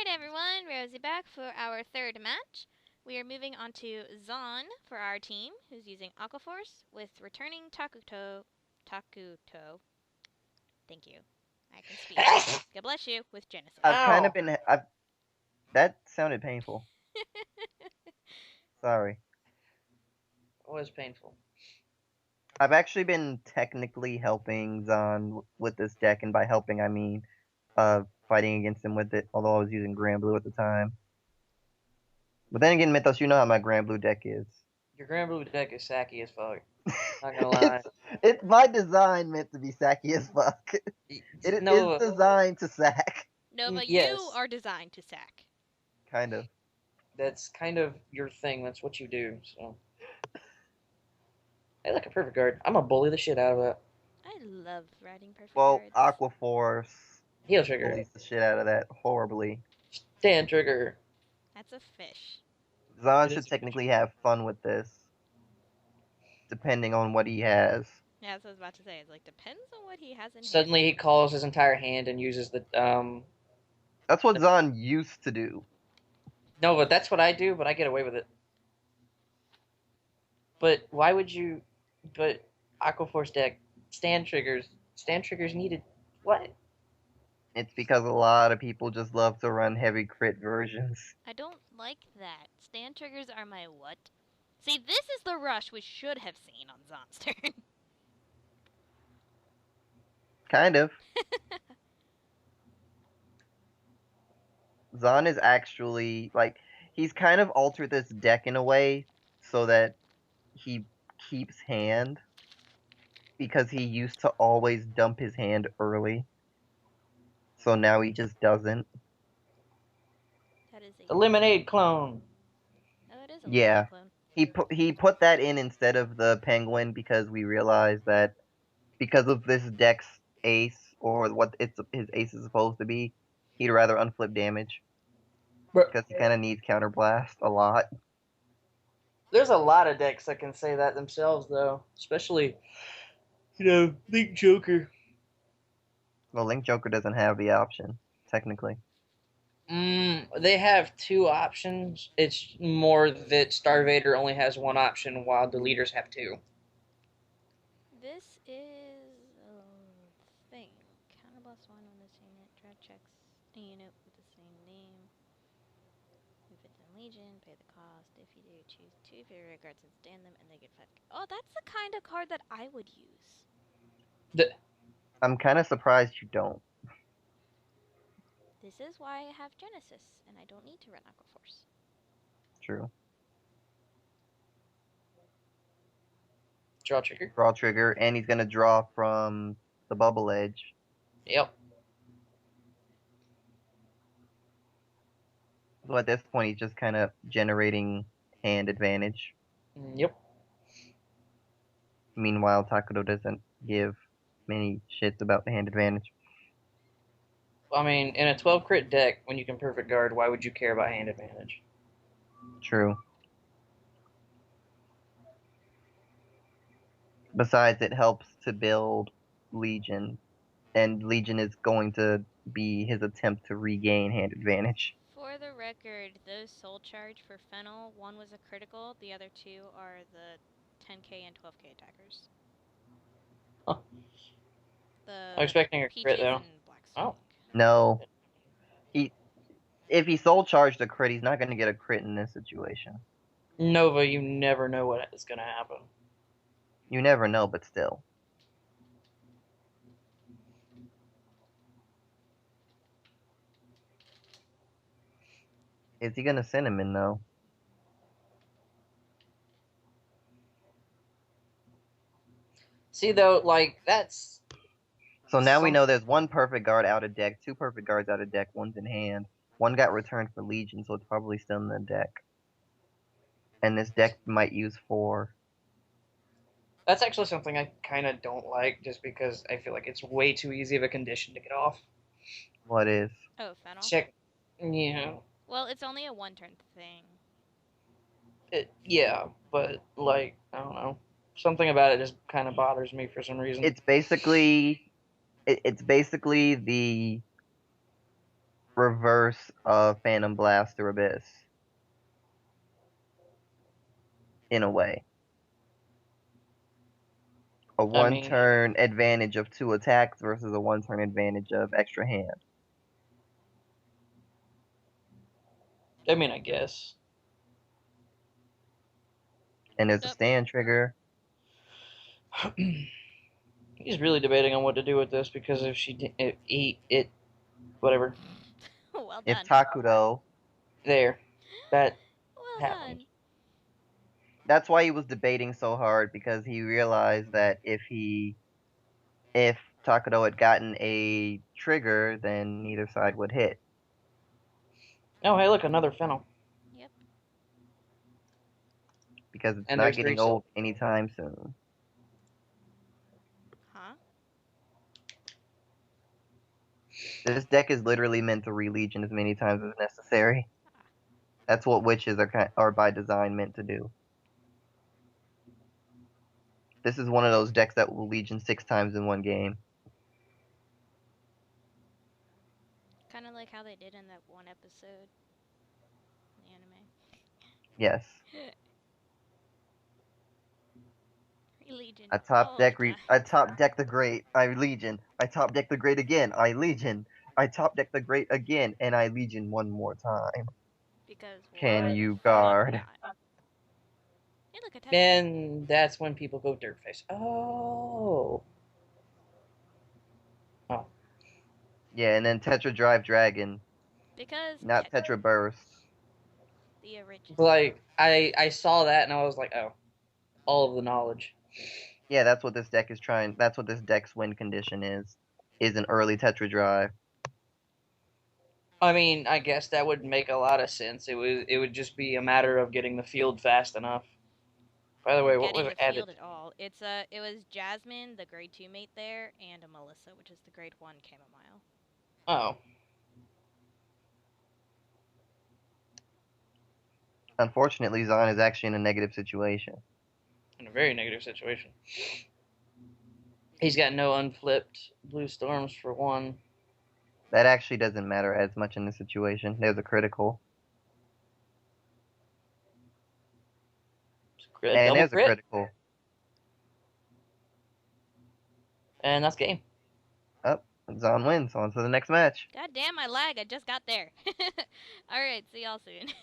Alright everyone, Rosie back for our third match. We are moving on to Zane for our team, who's using Aqua Force with returning Takuto. Thank you. I can speak. God bless you with Genesis. I've kind of been. That sounded painful. Sorry. It was painful. I've actually been technically helping Zahn with this deck, and by helping I mean fighting against him with it, although I was using Grand Blue at the time. But then again, Mythos, you know how my Grand Blue deck is. Your Grand Blue deck is sacky as fuck. Not gonna lie. It's by design meant to be sacky as fuck. It is designed to sack. No, but yes. you are designed to sack. Kind of. That's kind of your thing. That's what you do. So. Hey, like a perfect guard. I'm gonna bully the shit out of it. I love riding perfect guards. Well, Aqua Force. Heal trigger. Bullies the shit out of that horribly. Stand trigger. That's a fish. Zahn should technically have fun with this. Depending on what he has. Yeah, that's what I was about to say. It's like, depends on what he has in Suddenly he calls his entire hand and uses the, That's what Zahn used to do. No, but that's what I do, but I get away with it. But why would you... But Aqua Force deck, stand triggers needed. What? It's because a lot of people just love to run heavy crit versions. I don't like that. Stand triggers are my what? See, this is the rush we should have seen on Zahn's turn. Kind of. Zahn is actually, like, he's kind of altered this deck in a way so that he keeps hand. Because he used to always dump his hand early. So now he just doesn't. That is a Lemonade clone. Oh, it is a lemonade clone. He put that in instead of the penguin because we realized that because of this deck's ace or what his ace is supposed to be, he'd rather unflip damage. Because he kind of needs counterblast a lot. There's a lot of decks that can say that themselves, though. Especially, Link Joker. Well, Link Joker doesn't have the option, technically. They have two options. It's more that Star Vader only has one option, while the leaders have two. This is a thing. Counterblast one on this unit. Draft checks a unit with the same name. If it's in Legion, pay the cost. If you do, choose two favorite cards and stand them, and they get 5. Oh, that's the kind of card that I would use. I'm kind of surprised you don't. This is why I have Genesis, and I don't need to run Aqua Force. True. Draw trigger. Draw trigger, and he's going to draw from the bubble edge. Yep. So at this point, he's just kind of generating hand advantage. Yep. Meanwhile, Takuto doesn't give many shits about the hand advantage. I mean, in a 12 crit deck, when you can perfect guard, why would you care about hand advantage? True. Besides, it helps to build Legion, and Legion is going to be his attempt to regain hand advantage. For the record, those soul charge for Fennel, one was a critical, the other two are the 10k and 12k attackers. Huh. I'm expecting a crit, though. Oh. No. If he soul charged a crit, he's not going to get a crit in this situation. Nova, you never know what is going to happen. You never know, but still. Is he going to send him in, though? See, though, like, that's... So now we know there's one perfect guard out of deck, two perfect guards out of deck, one's in hand. One got returned for Legion, so it's probably still in the deck. And this deck might use 4. That's actually something I kind of don't like, just because I feel like it's way too easy of a condition to get off. What is? Oh, Fennel? Check. Yeah. Well, it's only a one-turn thing. Yeah, but, like, I don't know. Something about it just kind of bothers me for some reason. It's basically the reverse of Phantom Blast or Abyss. In a way. A one-turn advantage of 2 attacks versus a one-turn advantage of extra hand. I mean, I guess. And there's a stand trigger. He's really debating on what to do with this because if whatever. Well If done. Takuto, There, that Well happened. done. That's why he was debating so hard, because he realized that if Takuto had gotten a trigger, then neither side would hit. Oh, hey, look, another funnel. Yep. Because it's And not there's getting 3 old anytime soon. Huh? This deck is literally meant to re-legion as many times as necessary. That's what witches are by design meant to do. This is one of those decks that will legion 6 times in one game. Kind of like how they did in that one episode in the anime. Yes. Legion. I top deck the great, I legion. I top deck the great again, I legion. I top deck the great again, and I legion one more time. Because Can you guard? Hey, look, a And that's when people go dirt face. Oh. Oh. Yeah, and then Tetra Drive Dragon. Because Not Tetra Burst. The original. Like, I saw that and I was like, oh. All of the knowledge. Yeah, that's what this deck is trying. That's what this deck's win condition is an early Tetra Drive. I mean, I guess that would make a lot of sense. It would just be a matter of getting the field fast enough. By the way, what was added? At all? It was Jasmine, the grade 2 mate there, and a Melissa, which is the grade 1 chamomile. Oh. Unfortunately, Zane is actually in a negative situation. In a very negative situation. He's got no unflipped blue storms for one. That actually doesn't matter as much in this situation. There's a critical. And there's a critical. And that's game. Up. Zane wins. On to the next match. God damn, I lag. I just got there. Alright, see y'all soon.